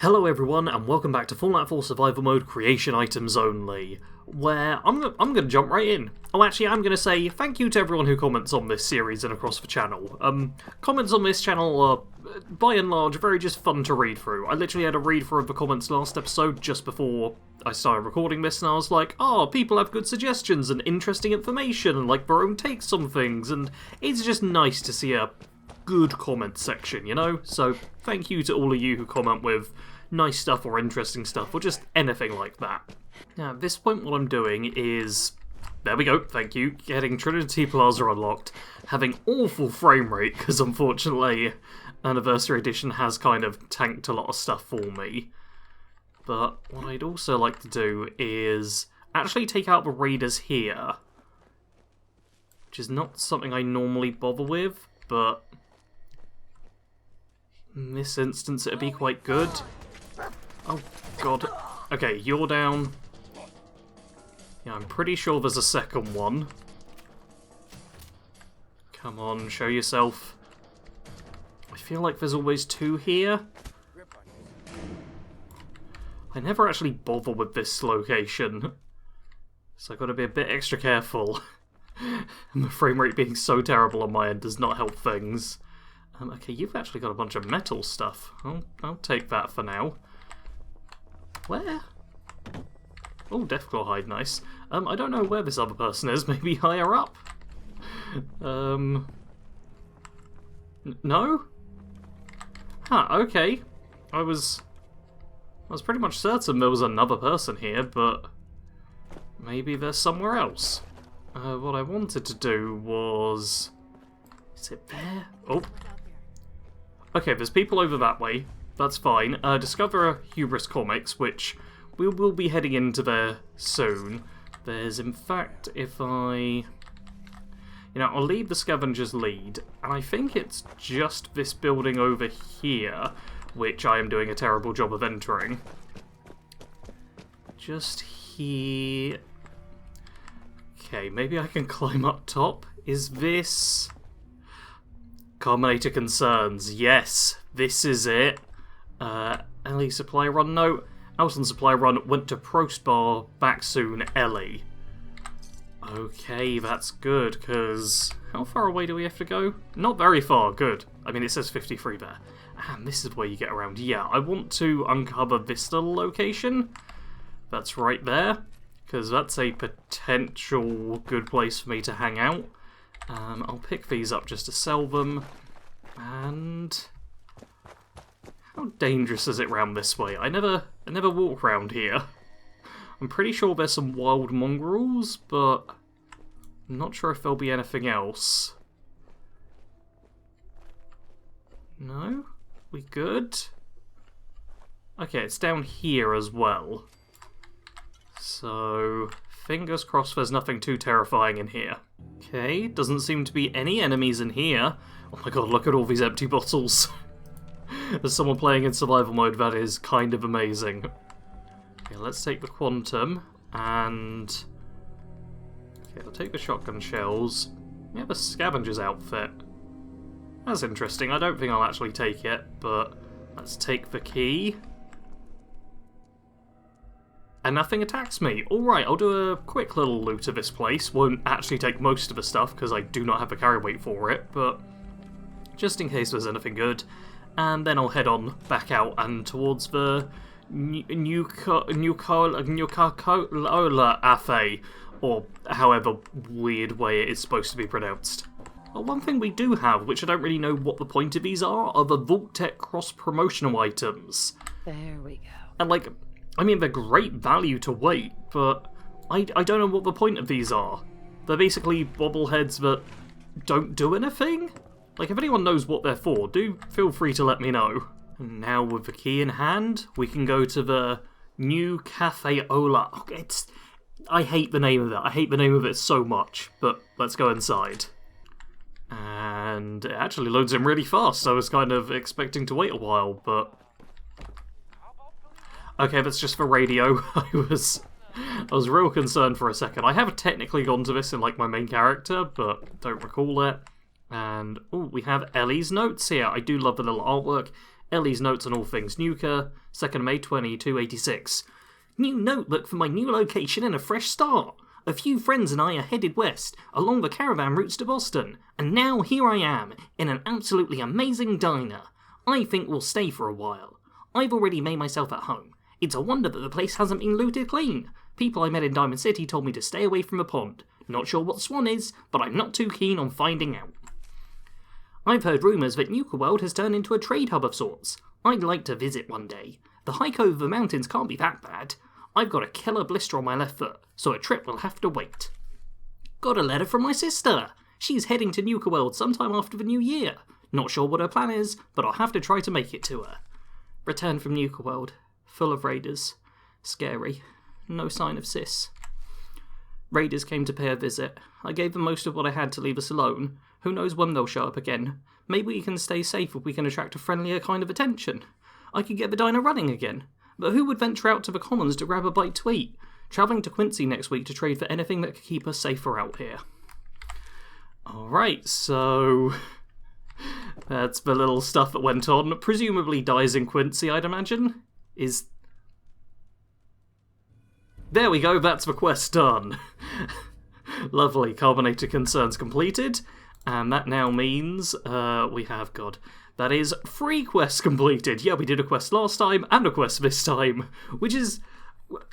Hello everyone, and welcome back to Fallout 4 Survival Mode Creation Items Only, where I'm gonna jump right in. Oh, actually, I'm gonna say thank you to everyone who comments on this series and across the channel. Comments on this channel are, by and large, very just fun to read through. I literally had a read through of the comments last episode just before I started recording this, and I was like, oh, people have good suggestions and interesting information and like their own takes on things, and it's just nice to see a good comment section, you know? So thank you to all of you who comment with nice stuff or interesting stuff or just anything like that. Now at this point what I'm doing is, there we go, thank you, getting Trinity Plaza unlocked, having awful frame rate because unfortunately Anniversary Edition has kind of tanked a lot of stuff for me. But what I'd also like to do is actually take out the raiders here, which is not something I normally bother with, but in this instance it'd be quite good. Oh god. Okay, you're down. Yeah, I'm pretty sure there's a second one. Come on, show yourself. I feel like there's always two here. I never actually bother with this location, so I've got to be a bit extra careful. And the frame rate being so terrible on my end does not help things. Okay, you've actually got a bunch of metal stuff. I'll take that for now. Where? Oh, Deathclaw hide, nice. I don't know where this other person is, maybe higher up? No? Huh, okay. I was pretty much certain there was another person here, but maybe there's somewhere else. What I wanted to do was... Is it there? Oh. Okay, there's people over that way. That's fine. Discover Hubris comics, which we will be heading into there soon. There's, in fact, if I... I'll leave the scavenger's lead, and I think it's just this building over here, which I am doing a terrible job of entering. Just here... Okay, maybe I can climb up top. Is this... Carbonated concerns. Yes, this is it. Ellie supply run. No, Alton supply run went to Prost Bar. Back soon, Ellie. Okay, that's good, because how far away do we have to go? Not very far, good. I mean, it says 53 there. And this is where you get around. Yeah, I want to uncover this little location. That's right there, because that's a potential good place for me to hang out. I'll pick these up just to sell them. And how dangerous is it round this way? I never walk round here. I'm pretty sure there's some wild mongrels, but I'm not sure if there'll be anything else. No? We good? Okay, it's down here as well. So fingers crossed there's nothing too terrifying in here. Okay, doesn't seem to be any enemies in here. Oh my god, look at all these empty bottles. As someone playing in survival mode, that is kind of amazing. Okay, let's take the quantum, and... Okay, I'll take the shotgun shells. We have a scavenger's outfit. That's interesting, I don't think I'll actually take it, but let's take the key. And nothing attacks me. Alright, I'll do a quick little loot of this place. Won't actually take most of the stuff, because I do not have the carry weight for it, but just in case there's anything good. And then I'll head on back out and towards the Nuka-Cola Cafe, or however weird way it is supposed to be pronounced. Well, one thing we do have, which I don't really know what the point of these are the Vault-Tech cross-promotional items. There we go. And like... I mean, they're great value to weight, but I don't know what the point of these are. They're basically bobbleheads that don't do anything? Like, if anyone knows what they're for, do feel free to let me know. And now, with the key in hand, we can go to the new Cafe Ola. Oh, I hate the name of it. I hate the name of it so much, but let's go inside. And it actually loads in really fast. I was kind of expecting to wait a while, but... Okay, that's just for radio. I was real concerned for a second. I have technically gone to this in like my main character, but don't recall it. And, oh, we have Ellie's notes here. I do love the little artwork. Ellie's notes on all things Nuka, 2nd May 2286. New notebook for my new location and a fresh start. A few friends and I are headed west, along the caravan routes to Boston, and now here I am, in an absolutely amazing diner. I think we'll stay for a while. I've already made myself at home. It's a wonder that the place hasn't been looted clean. People I met in Diamond City told me to stay away from the pond. Not sure what Swan is, but I'm not too keen on finding out. I've heard rumours that Nuka World has turned into a trade hub of sorts. I'd like to visit one day. The hike over the mountains can't be that bad. I've got a killer blister on my left foot, so a trip will have to wait. Got a letter from my sister. She's heading to Nuka World sometime after the new year. Not sure what her plan is, but I'll have to try to make it to her. Return from Nuka World. Full of raiders. Scary. No sign of Sis. Raiders came to pay a visit. I gave them most of what I had to leave us alone. Who knows when they'll show up again. Maybe we can stay safe if we can attract a friendlier kind of attention. I could get the diner running again. But who would venture out to the Commons to grab a bite to eat? Travelling to Quincy next week to trade for anything that could keep us safer out here. Alright, so that's the little stuff that went on. Presumably dies in Quincy, I'd imagine. There we go, that's the quest done. Lovely, Carbonated concerns completed. And that now means we have, that is 3 quests completed. Yeah, we did a quest last time and a quest this time, which is,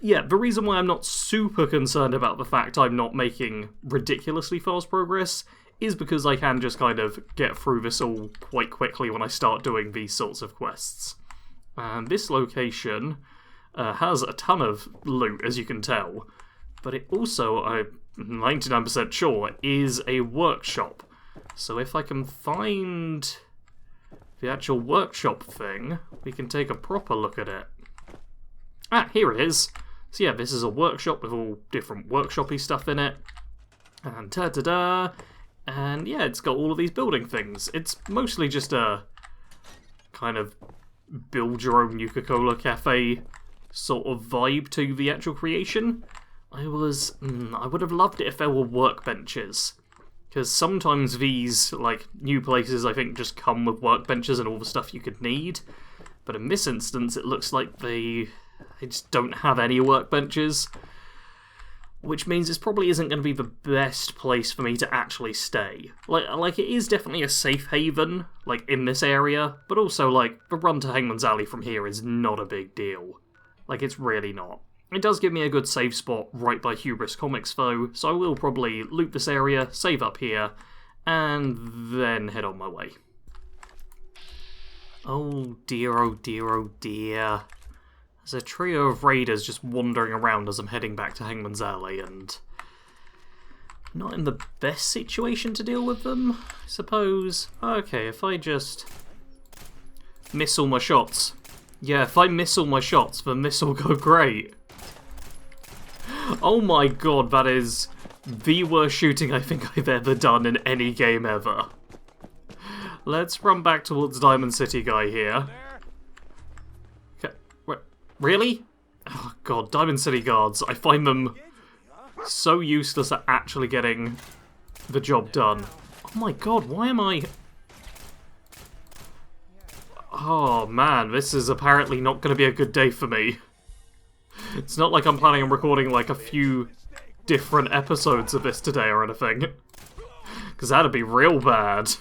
yeah, the reason why I'm not super concerned about the fact I'm not making ridiculously fast progress is because I can just kind of get through this all quite quickly when I start doing these sorts of quests. And this location has a ton of loot, as you can tell, but it also, I'm 99% sure, is a workshop. So if I can find the actual workshop thing, we can take a proper look at it. Ah, here it is. So yeah, this is a workshop with all different workshop-y stuff in it. And ta-da-da! And yeah, it's got all of these building things. It's mostly just a kind of build your own Nuka-Cola cafe sort of vibe to the actual creation. I would have loved it if there were workbenches. Because sometimes these, like, new places, I think, just come with workbenches and all the stuff you could need. But in this instance, it looks like they just don't have any workbenches. Which means this probably isn't going to be the best place for me to actually stay. Like, it is definitely a safe haven, like, in this area. But also, like, the run to Hangman's Alley from here is not a big deal. Like, it's really not. It does give me a good save spot right by Hubris Comics though, so I will probably loot this area, save up here, and then head on my way. Oh dear, oh dear, oh dear. There's a trio of raiders just wandering around as I'm heading back to Hangman's Alley, and not in the best situation to deal with them, I suppose. Okay, if I just miss all my shots. Yeah, if I miss all my shots, then this will go great. Oh my god, that is the worst shooting I think I've ever done in any game ever. Let's run back towards Diamond City guy here. Okay, really? Oh god, Diamond City guards. I find them so useless at actually getting the job done. Oh my god, why am I... Oh man, this is apparently not going to be a good day for me. It's not like I'm planning on recording like a few different episodes of this today or anything. Because that'd be real bad.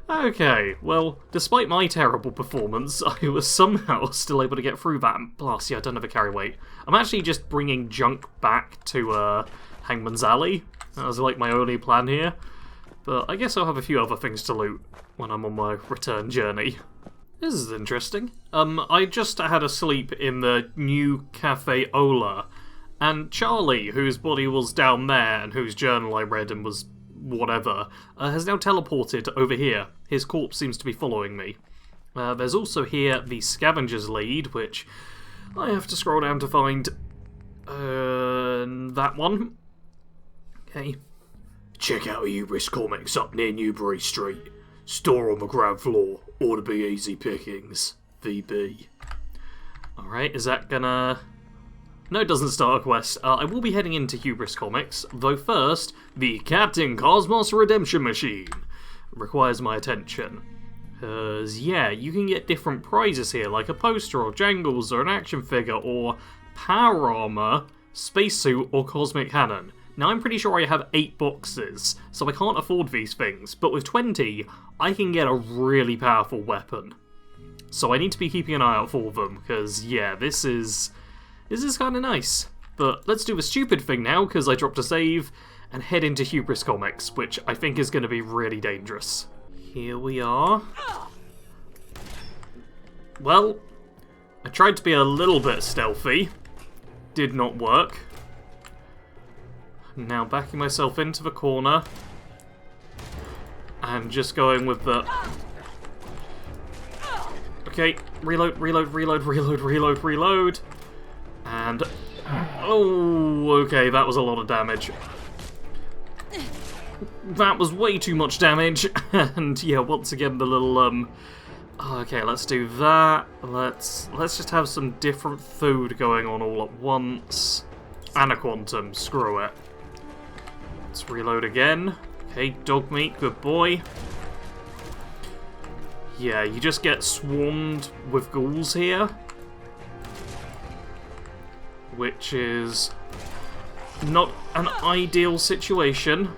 Okay, well, despite my terrible performance, I was somehow still able to get through that. Plus, yeah, I don't have a carry weight. I'm actually just bringing junk back to Hangman's Alley. That was like my only plan here. But I guess I'll have a few other things to loot when I'm on my return journey. This is interesting. I just had a sleep in the new Cafe Ola, and Charlie, whose body was down there and whose journal I read and was whatever, has now teleported over here. His corpse seems to be following me. There's also here the Scavenger's Lead, which I have to scroll down to find that one. Okay. Check out Hubris Comics up near Newbury Street. Store on the ground floor. Ought to be easy pickings. VB. Alright, is that gonna... No, it doesn't start a quest. I will be heading into Hubris Comics, though first, the Captain Cosmos Redemption Machine requires my attention. Because, yeah, you can get different prizes here, like a poster or jangles or an action figure or power armour, spacesuit or cosmic cannon. Now, I'm pretty sure I have 8 boxes, so I can't afford these things, but with 20, I can get a really powerful weapon. So I need to be keeping an eye out for them, because, yeah, this is kind of nice. But let's do the stupid thing now, because I dropped a save, and head into Hubris Comics, which I think is going to be really dangerous. Here we are. Well, I tried to be a little bit stealthy. Did not work. Now backing myself into the corner. And just going with the... Okay, reload, reload, reload, reload, reload, reload. And... Oh, okay, that was a lot of damage. That was way too much damage. And yeah, once again the little okay, let's do that. Let's just have some different food going on all at once. And a quantum, screw it. Let's reload again. Okay, dog meat, good boy. Yeah, you just get swarmed with ghouls here. Which is not an ideal situation.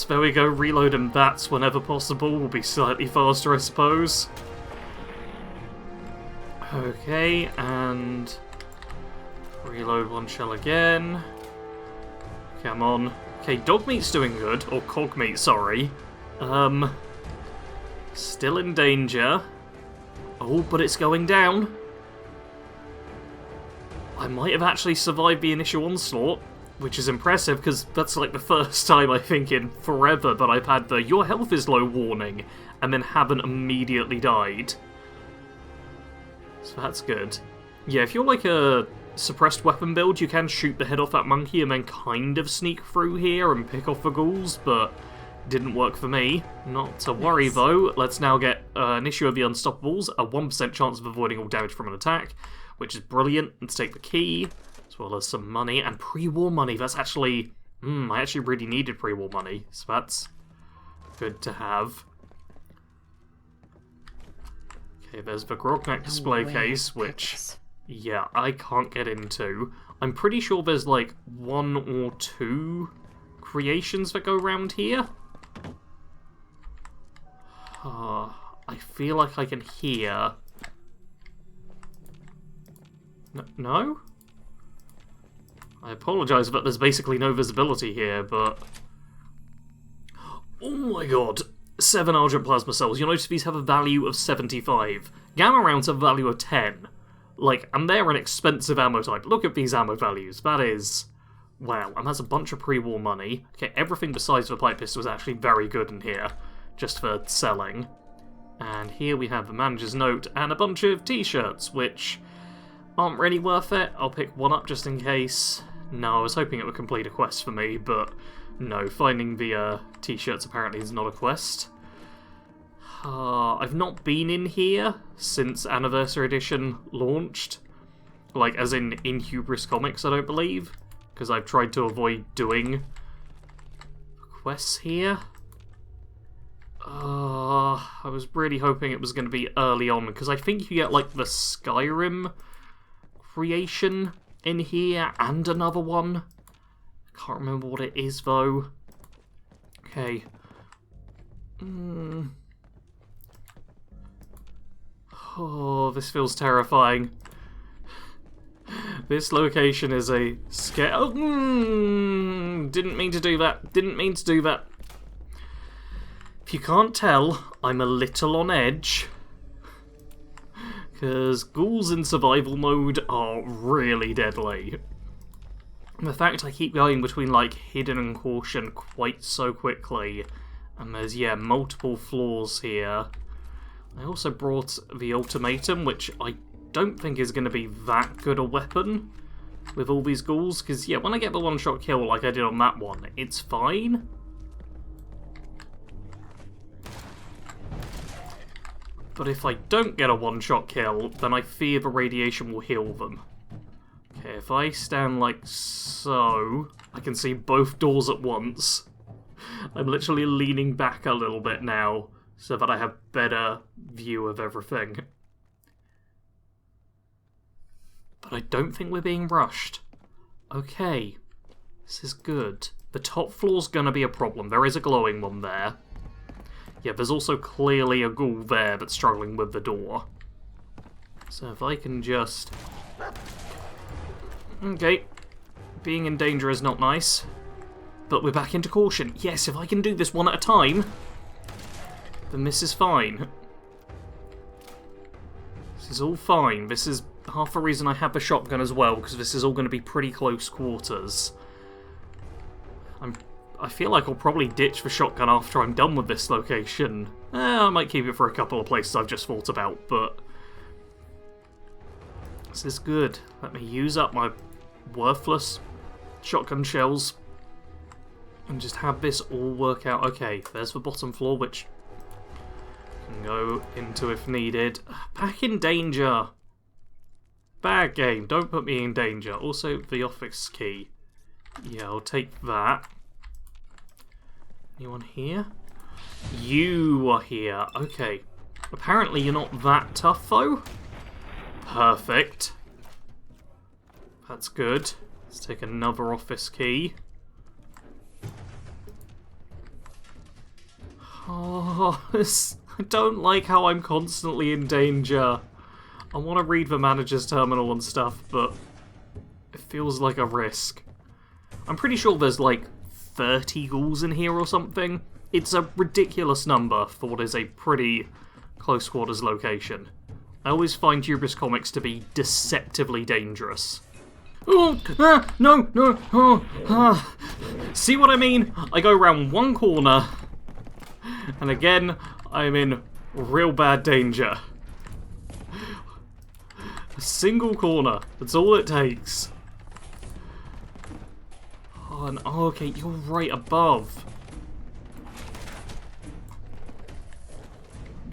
There we go, reload and bats whenever possible will be slightly faster, I suppose. Okay, and reload one shell again. Come on. Okay, dog meat's doing good, or cog meat, sorry. Still in danger. Oh, but it's going down. I might have actually survived the initial onslaught, which is impressive, because that's like the first time, I think, in forever that I've had the "your health is low" warning, and then haven't immediately died. So that's good. Yeah, if you're like a suppressed weapon build, you can shoot the head off that monkey and then kind of sneak through here and pick off the ghouls, but didn't work for me. Not to worry, though. Let's now get an issue of the Unstoppables, a 1% chance of avoiding all damage from an attack, which is brilliant. Let's take the key, as well as some money, and pre-war money. That's actually... I actually really needed pre-war money, so that's good to have. Okay, there's the Grognak display case, which, yeah, I can't get into. I'm pretty sure there's like 1 or 2 creations that go around here. I feel like I can hear... No? I apologise, but there's basically no visibility here, but... Oh my god! 7 Argent Plasma Cells. You'll notice these have a value of 75. Gamma Rounds have a value of 10. Like, and they're an expensive ammo type. Look at these ammo values. That is... Wow, and that's a bunch of pre-war money. Okay, everything besides the pipe pistol is actually very good in here, just for selling. And here we have the manager's note and a bunch of t-shirts, which aren't really worth it. I'll pick one up just in case. No, I was hoping it would complete a quest for me, but no, finding the t-shirts apparently is not a quest. I've not been in here since Anniversary Edition launched. Like, as in Hubris Comics, I don't believe. Because I've tried to avoid doing quests here. I was really hoping it was going to be early on, because I think you get, like, the Skyrim creation in here, and another one. I can't remember what it is, though. Okay. Oh, this feels terrifying. This location is a scare. Oh, didn't mean to do that. Didn't mean to do that. If you can't tell, I'm a little on edge. Because ghouls in survival mode are really deadly. The fact I keep going between, like, hidden and caution quite so quickly. And there's, yeah, multiple floors here. I also brought the ultimatum, which I don't think is going to be that good a weapon with all these ghouls, because, yeah, when I get the one-shot kill like I did on that one, it's fine. But if I don't get a one-shot kill, then I fear the radiation will heal them. Okay, if I stand like so, I can see both doors at once. I'm literally leaning back a little bit now, so that I have better view of everything. But I don't think we're being rushed. Okay, this is good. The top floor's gonna be a problem. There is a glowing one there. Yeah, there's also clearly a ghoul there that's struggling with the door. So if I can just... Okay. Being in danger is not nice. But we're back into caution. Yes, if I can do this one at a time, then this is fine. This is all fine. This is half the reason I have the shotgun as well, because this is all going to be pretty close quarters. I feel like I'll probably ditch the shotgun after I'm done with this location. I might keep it for a couple of places I've just thought about, but... This is good. Let me use up my worthless shotgun shells and just have this all work out. Okay, there's the bottom floor, which I can go into if needed. Back in danger! Bad game, don't put me in danger. Also, the office key. Yeah, I'll take that. Anyone here? You are here. Okay. Apparently you're not that tough, though. Perfect. That's good. Let's take another office key. Oh, I don't like how I'm constantly in danger. I want to read the manager's terminal and stuff, but it feels like a risk. I'm pretty sure there's like 30 ghouls in here or something. It's a ridiculous number for what is a pretty close quarters location. I always find Hubris comics to be deceptively dangerous. Oh, no, oh. See what I mean? I go around one corner, and again, I'm in real bad danger. A single corner, that's all it takes. Oh, and, oh, okay, you're right above.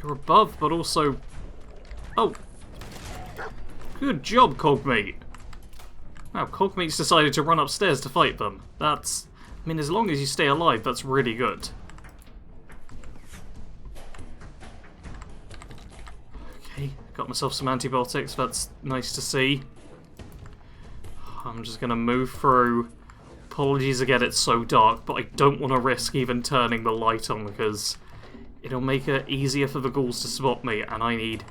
You're above, but also... Oh. Good job, Cogmeat. Wow, Cogmeat's decided to run upstairs to fight them. That's... I mean, as long as you stay alive, that's really good. Okay, got myself some antibiotics, that's nice to see. I'm just gonna move through. Apologies again, it's so dark, but I don't want to risk even turning the light on because it'll make it easier for the ghouls to spot me, and I need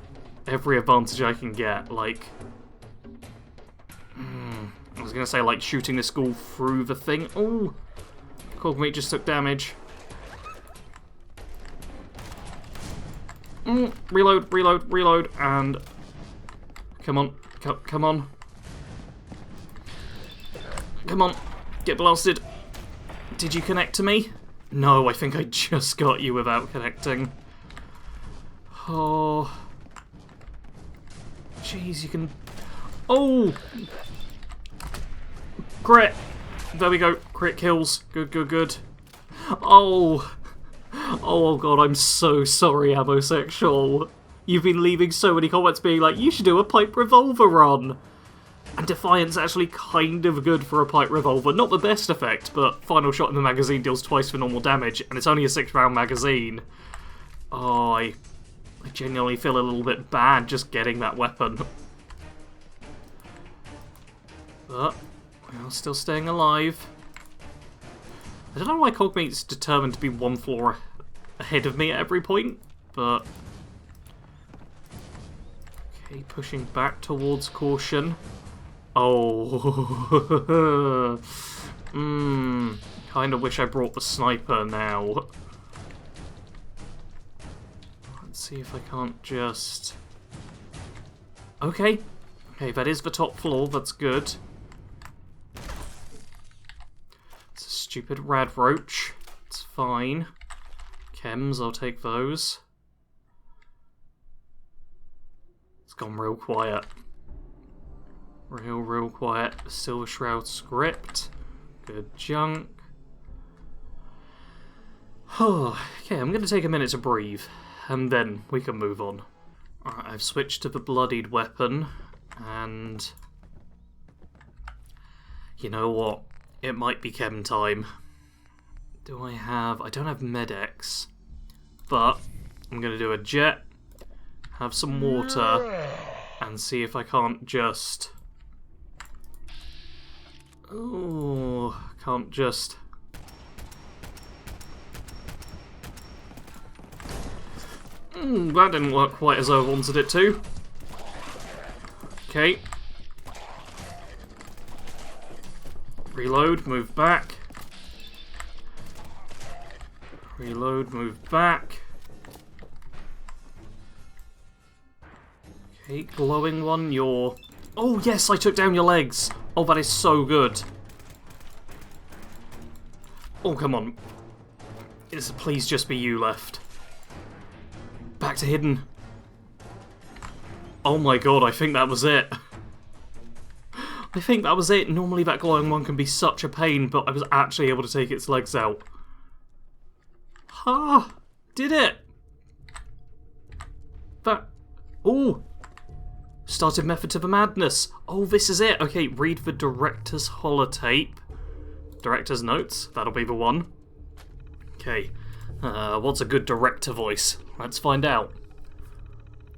every advantage I can get, like... I was gonna say, like, shooting this ghoul through the thing. Oh! Cogmeat just took damage. Reload, reload, reload, and... Come on, come on. Come on, get blasted. Did you connect to me? No, I think I just got you without connecting. Oh... Jeez, you can... Oh! Crit! There we go. Crit kills. Good, good, good. Oh! Oh god, I'm so sorry, Amosexual. You've been leaving so many comments being like, you should do a pipe revolver run. And Defiant's actually kind of good for a pipe revolver. Not the best effect, but final shot in the magazine deals twice for normal damage, and it's only a 6-round magazine. Oh, I genuinely feel a little bit bad just getting that weapon. But we're still staying alive. I don't know why Cogmeat's determined to be one floor ahead of me at every point, but... Okay, pushing back towards caution. Oh... Kinda wish I brought the sniper now. Let's see if I can't just... Okay. Okay, that is the top floor, that's good. It's a stupid rad roach. It's fine. Chems, I'll take those. It's gone real quiet. Real quiet. Silver Shroud script. Good junk. Okay, I'm going to take a minute to breathe, and then we can move on. Alright, I've switched to the bloodied weapon, and... You know what? It might be chem time. Do I have... I don't have Med-X, but I'm going to do a jet, have some water, and see if I can't just... Oh, can't just... that didn't work quite as I wanted it to. Okay. Reload, move back. Reload, move back. Okay, glowing one, you're... Oh yes, I took down your legs! Oh, that is so good. Oh, come on. Please just be you left. Back to hidden. Oh my god, I think that was it. I think that was it. Normally that glowing one can be such a pain, but I was actually able to take its legs out. Ha! Did it! That... Oh! Started method to the madness. Oh, this is it. Okay, read the director's holotape. Director's notes. That'll be the one. Okay. What's a good director voice? Let's find out.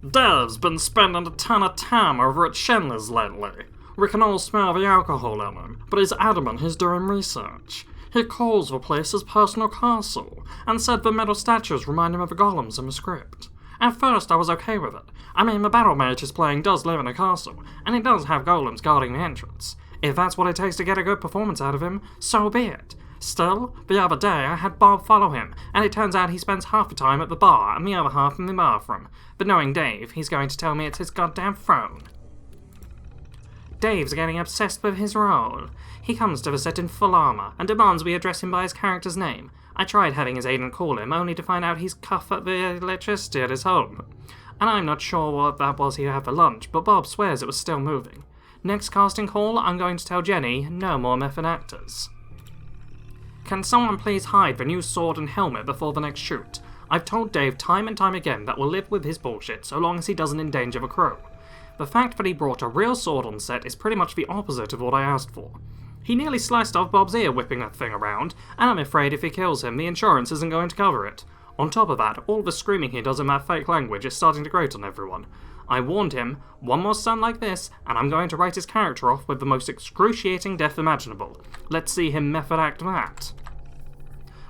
Dave's been spending a ton of time over at Chandler's lately. We can all smell the alcohol in him, but he's adamant he's doing research. He calls the place his personal castle, and said the metal statues remind him of the golems in the script. At first I was okay with it. I mean, the battle mage he's playing does live in a castle, and he does have golems guarding the entrance. If that's what it takes to get a good performance out of him, so be it. Still, the other day I had Bob follow him, and it turns out he spends half the time at the bar and the other half in the bathroom. But knowing Dave, he's going to tell me it's his goddamn phone. Dave's getting obsessed with his role. He comes to the set in full armour, and demands we address him by his character's name. I tried having his agent call him, only to find out he's cuffed at the electricity at his home. And I'm not sure what that was he had for lunch, but Bob swears it was still moving. Next casting call, I'm going to tell Jenny, no more method actors. Can someone please hide the new sword and helmet before the next shoot? I've told Dave time and time again that we'll live with his bullshit so long as he doesn't endanger the crew. The fact that he brought a real sword on set is pretty much the opposite of what I asked for. He nearly sliced off Bob's ear whipping that thing around, and I'm afraid if he kills him, the insurance isn't going to cover it. On top of that, all the screaming he does in that fake language is starting to grate on everyone. I warned him, one more stunt like this, and I'm going to write his character off with the most excruciating death imaginable. Let's see him method act that.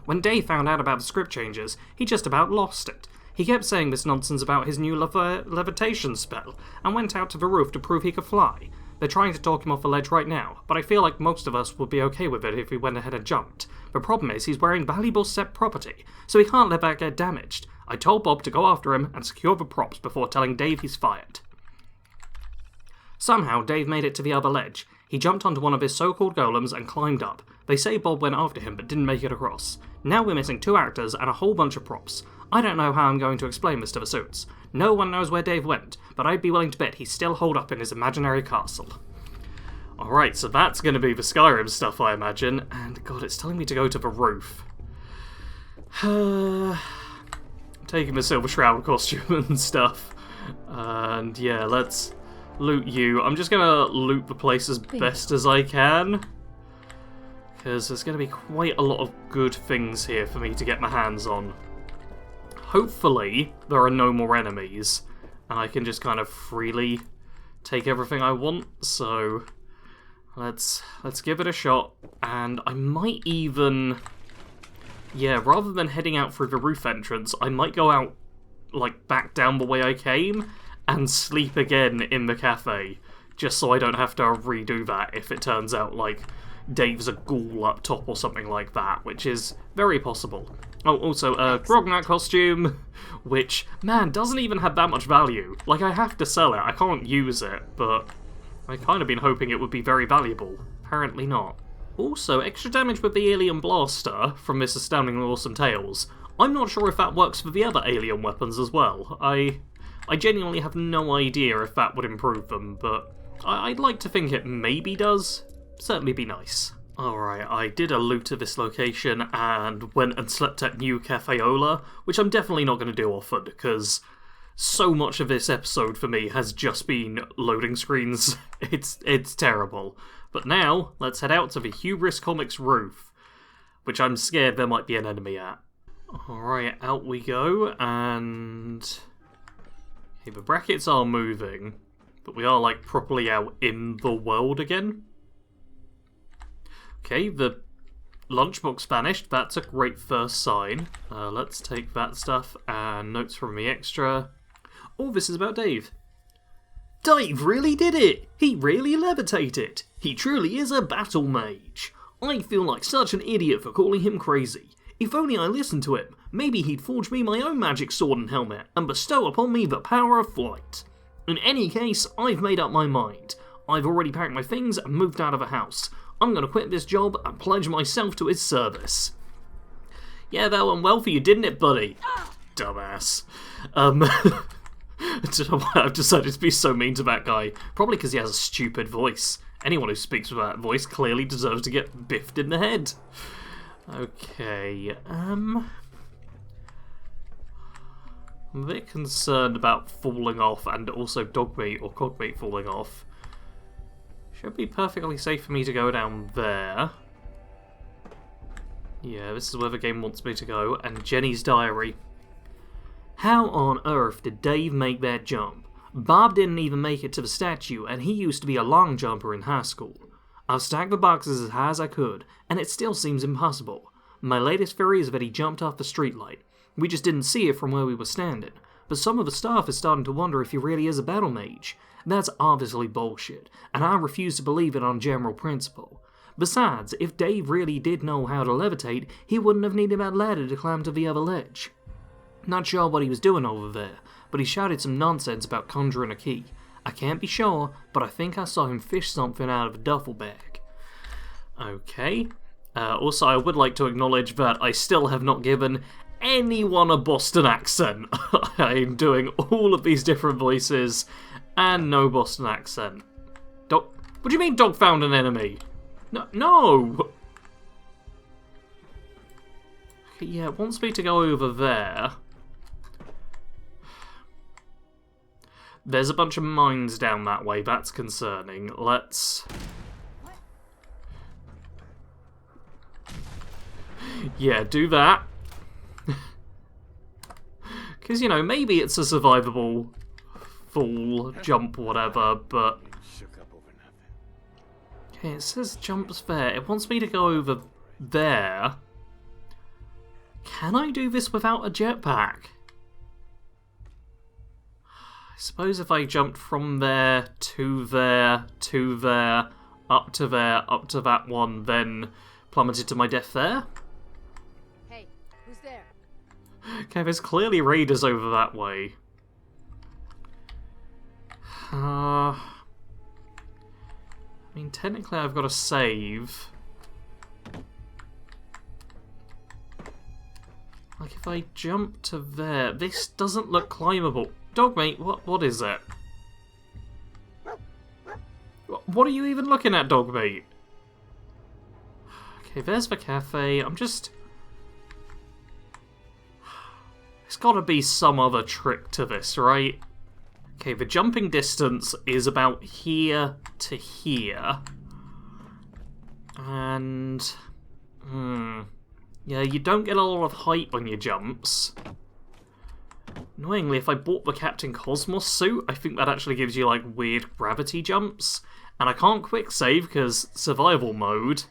When Dave found out about the script changes, he just about lost it. He kept saying this nonsense about his new levitation spell, and went out to the roof to prove he could fly. They're trying to talk him off the ledge right now, but I feel like most of us would be okay with it if he went ahead and jumped. The problem is he's wearing valuable set property, so he can't let that get damaged. I told Bob to go after him and secure the props before telling Dave he's fired. Somehow Dave made it to the other ledge. He jumped onto one of his so-called golems and climbed up. They say Bob went after him but didn't make it across. Now we're missing 2 actors and a whole bunch of props. I don't know how I'm going to explain this to the suits. No one knows where Dave went, but I'd be willing to bet he's still holed up in his imaginary castle. Alright, so that's going to be the Skyrim stuff, I imagine, and god, it's telling me to go to the roof. Taking the Silver Shroud costume and stuff. And yeah, let's loot you. I'm just going to loot the place as best as I can, because there's going to be quite a lot of good things here for me to get my hands on. Hopefully, there are no more enemies, and I can just kind of freely take everything I want, so let's give it a shot, and I might even, yeah, rather than heading out through the roof entrance, I might go out, like, back down the way I came, and sleep again in the cafe, just so I don't have to redo that if it turns out, like, Dave's a ghoul up top or something like that, which is very possible. Oh, also, Grognak costume, which, man, doesn't even have that much value. Like, I have to sell it, I can't use it, but I kind of been hoping it would be very valuable. Apparently not. Also, extra damage with the alien blaster from this Astoundingly Awesome Tales. I'm not sure if that works for the other alien weapons as well. I genuinely have no idea if that would improve them, but I'd like to think it maybe does. Certainly be nice. Alright, I did a loot at this location and went and slept at New Cafeola, which I'm definitely not going to do often, because so much of this episode for me has just been loading screens. It's terrible. But now, let's head out to the Hubris Comics roof, which I'm scared there might be an enemy at. Alright, out we go, and... Okay, the brackets are moving, but we are, like, properly out in the world again. Okay, the lunchbox vanished. That's a great first sign. Let's take that stuff and notes from the extra. Oh, this is about Dave. Dave really did it! He really levitated! He truly is a battle mage! I feel like such an idiot for calling him crazy. If only I listened to him, maybe he'd forge me my own magic sword and helmet and bestow upon me the power of flight. In any case, I've made up my mind. I've already packed my things and moved out of the house. I'm gonna quit this job and pledge myself to his service. Yeah, that went well for you, didn't it, buddy? Dumbass. I don't know why I've decided to be so mean to that guy. Probably because he has a stupid voice. Anyone who speaks with that voice clearly deserves to get biffed in the head. Okay, I'm a bit concerned about falling off and also dog meat or cog meat falling off. Should be perfectly safe for me to go down there. Yeah, this is where the game wants me to go. And Jenny's diary. How on earth did Dave make that jump? Bob didn't even make it to the statue, and he used to be a long jumper in high school. I've stacked the boxes as high as I could, and it still seems impossible. My latest theory is that he jumped off the streetlight. We just didn't see it from where we were standing. But some of the staff is starting to wonder if he really is a battle mage. That's obviously bullshit, and I refuse to believe it on general principle. Besides, if Dave really did know how to levitate, he wouldn't have needed that ladder to climb to the other ledge. Not sure what he was doing over there, but he shouted some nonsense about conjuring a key. I can't be sure, but I think I saw him fish something out of a duffel bag. Okay. Also, I would like to acknowledge that I still have not given anyone a Boston accent. I'm doing all of these different voices, and no Boston accent. Dog? What do you mean dog found an enemy? No! Okay, yeah, it wants me to go over there. There's a bunch of mines down that way, that's concerning. Let's... Yeah, do that. Because, you know, maybe it's a survivable fall, jump, whatever, but... Okay, it says jumps there. It wants me to go over there. Can I do this without a jetpack? I suppose if I jumped from there, to there, to there, up to that one, then plummeted to my death there? Hey, who's there? Okay, there's clearly raiders over that way. I mean, technically I've got to save. Like, if I jump to there... This doesn't look climbable. Dogmate, what is it? What are you even looking at, Dogmate? Okay, there's the cafe. I'm just... There's got to be some other trick to this, right? Okay, the jumping distance is about here to here. And... Yeah, you don't get a lot of height on your jumps. Annoyingly, if I bought the Captain Cosmos suit, I think that actually gives you, like, weird gravity jumps. And I can't quick save because survival mode.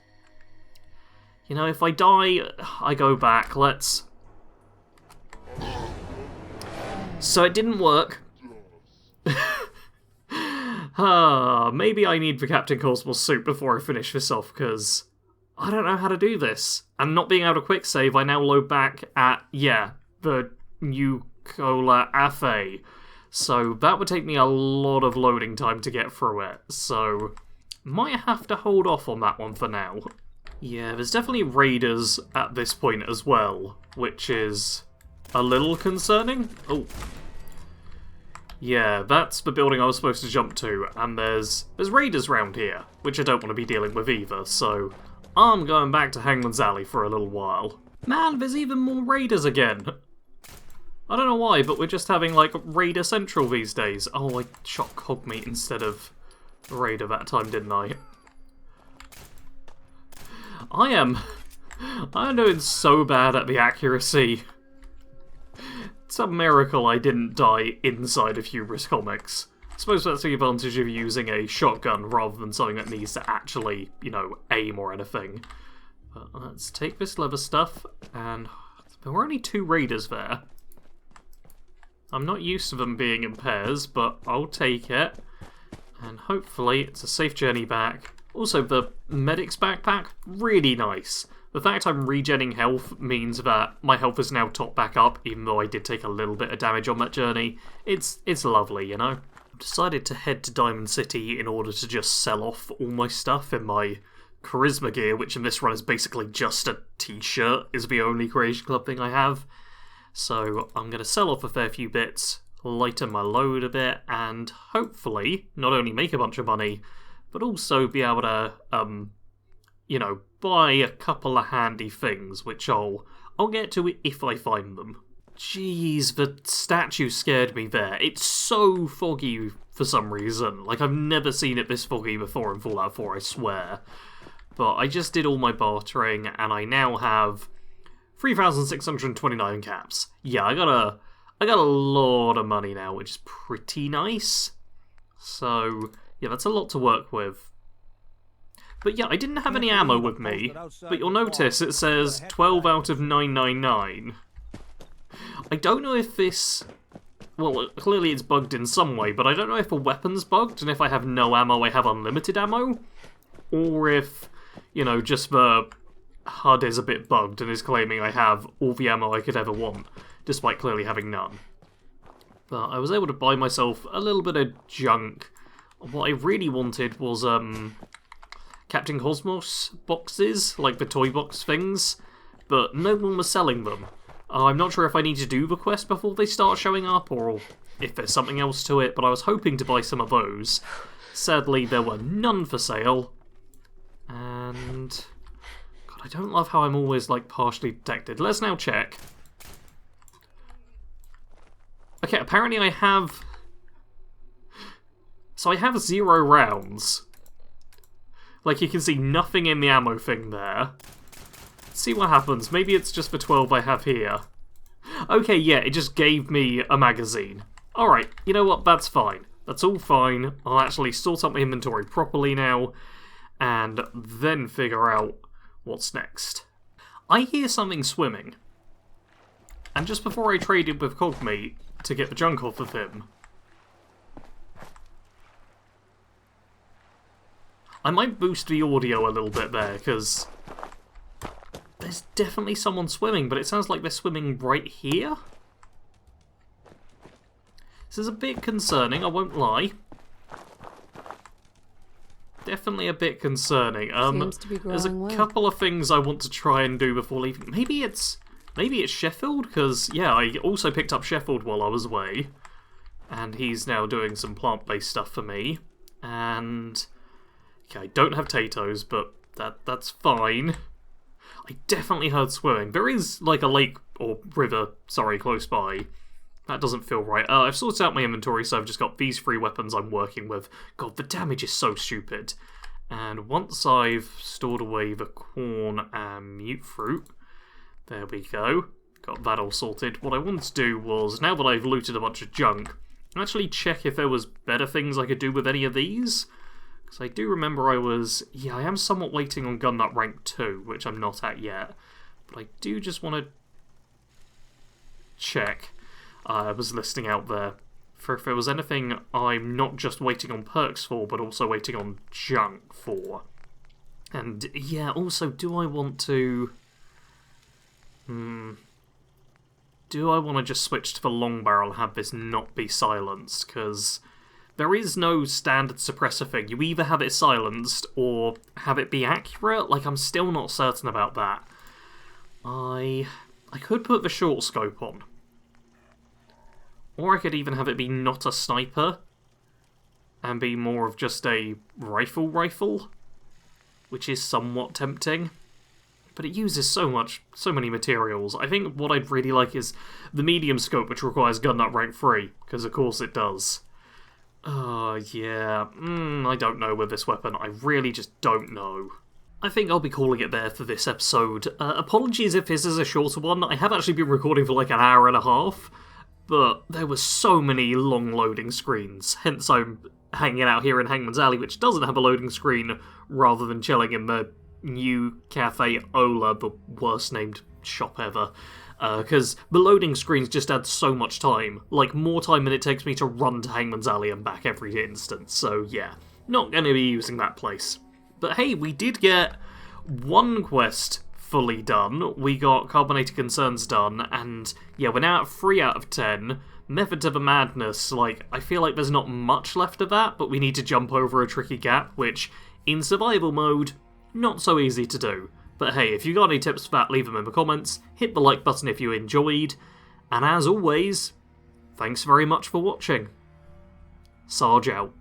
You know, if I die, I go back. Let's... So it didn't work. Maybe I need the Captain Cosmos suit before I finish this off, because I don't know how to do this. And not being able to quick save, I now load back at, yeah, the Nuka-Crash. So that would take me a lot of loading time to get through it. So might have to hold off on that one for now. Yeah, there's definitely raiders at this point as well, which is a little concerning. Oh. Yeah, that's the building I was supposed to jump to, and there's raiders around here, which I don't want to be dealing with either, so I'm going back to Hangman's Alley for a little while. Man, there's even more raiders again! I don't know why, but we're just having, like, Raider Central these days. Oh, I shot Cogmeat instead of Raider that time, didn't I? I am I'm doing so bad at the accuracy. It's a miracle I didn't die inside of Hubris comics. I suppose that's the advantage of using a shotgun rather than something that needs to actually, you know, aim or anything. But let's take this leather stuff, and there were only 2 raiders there. I'm not used to them being in pairs, but I'll take it. And hopefully it's a safe journey back. Also, the medic's backpack, really nice. The fact I'm regenning health means that my health is now topped back up, even though I did take a little bit of damage on that journey. It's lovely, you know? I've decided to head to Diamond City in order to just sell off all my stuff in my charisma gear, which in this run is basically just a t-shirt, is the only Creation Club thing I have. So I'm going to sell off a fair few bits, lighten my load a bit, and hopefully not only make a bunch of money, but also be able to, you know, buy a couple of handy things, which I'll get to if I find them. Jeez, the statue scared me there. It's so foggy for some reason. Like, I've never seen it this foggy before in Fallout 4, I swear. But I just did all my bartering, and I now have 3,629 caps. Yeah, I got a lot of money now, which is pretty nice. So, yeah, that's a lot to work with. But yeah, I didn't have any ammo with me, but you'll notice it says 12 out of 999. I don't know if this... Well, clearly it's bugged in some way, but I don't know if a weapon's bugged, and if I have no ammo, I have unlimited ammo. Or if, you know, just the HUD is a bit bugged and is claiming I have all the ammo I could ever want, despite clearly having none. But I was able to buy myself a little bit of junk. What I really wanted was, Captain Cosmos boxes, like the toy box things, but no one was selling them. I'm not sure if I need to do the quest before they start showing up, or if there's something else to it, but I was hoping to buy some of those. Sadly, there were none for sale, and... God, I don't love how I'm always, like, partially detected. Let's now check. Okay, apparently I have... So I have 0 rounds. Like, you can see nothing in the ammo thing there. Let's see what happens. Maybe it's just the 12 I have here. Okay, yeah, it just gave me a magazine. Alright, you know what? That's fine. That's all fine. I'll actually sort out my inventory properly now, and then figure out what's next. I hear something swimming. And just before I traded with Cogmeat to get the junk off of him, I might boost the audio a little bit there, because there's definitely someone swimming, but it sounds like they're swimming right here. This is a bit concerning, I won't lie. Definitely a bit concerning. There's a couple of things I want to try and do before leaving. Maybe it's Sheffield, because, yeah, I also picked up Sheffield while I was away. And he's now doing some plant-based stuff for me. And... okay, I don't have potatoes, but that's fine. I definitely heard swimming. There is, like, a lake, or river, sorry, close by. That doesn't feel right. I've sorted out my inventory, so I've just got these 3 weapons I'm working with. God, the damage is so stupid. And once I've stored away the corn and mute fruit, there we go. Got that all sorted. What I wanted to do was, now that I've looted a bunch of junk, actually check if there was better things I could do with any of these. Because I do remember I am somewhat waiting on Gun Nut Rank 2, which I'm not at yet. But I do just want to check. I was listening out there for if there was anything I'm not just waiting on perks for, but also waiting on junk for. And yeah, also, do I want to... do I want to just switch to the long barrel and have this not be silenced? Because there is no standard suppressor thing. You either have it silenced or have it be accurate. Like, I'm still not certain about that. I could put the short scope on. Or I could even have it be not a sniper and be more of just a rifle, which is somewhat tempting. But it uses so many materials. I think what I'd really like is the medium scope, which requires Gun Nut Rank 3, because of course it does. Yeah, I don't know with this weapon. I really just don't know. I think I'll be calling it there for this episode. Apologies if this is a shorter one. I have actually been recording for like an hour and a half, but there were so many long loading screens, hence I'm hanging out here in Hangman's Alley, which doesn't have a loading screen, rather than chilling in the new Cafe Ola, the worst named shop ever. Because the loading screens just add so much time, like more time than it takes me to run to Hangman's Alley and back every instance, so yeah, not going to be using that place. But hey, we did get one quest fully done, we got Carbonated Concerns done, and yeah, we're now at 3 out of 10. Method to the Madness, like, I feel like there's not much left of that, but we need to jump over a tricky gap, which, in survival mode, not so easy to do. But hey, if you got any tips for that, leave them in the comments, hit the like button if you enjoyed, and as always, thanks very much for watching. Sarge out.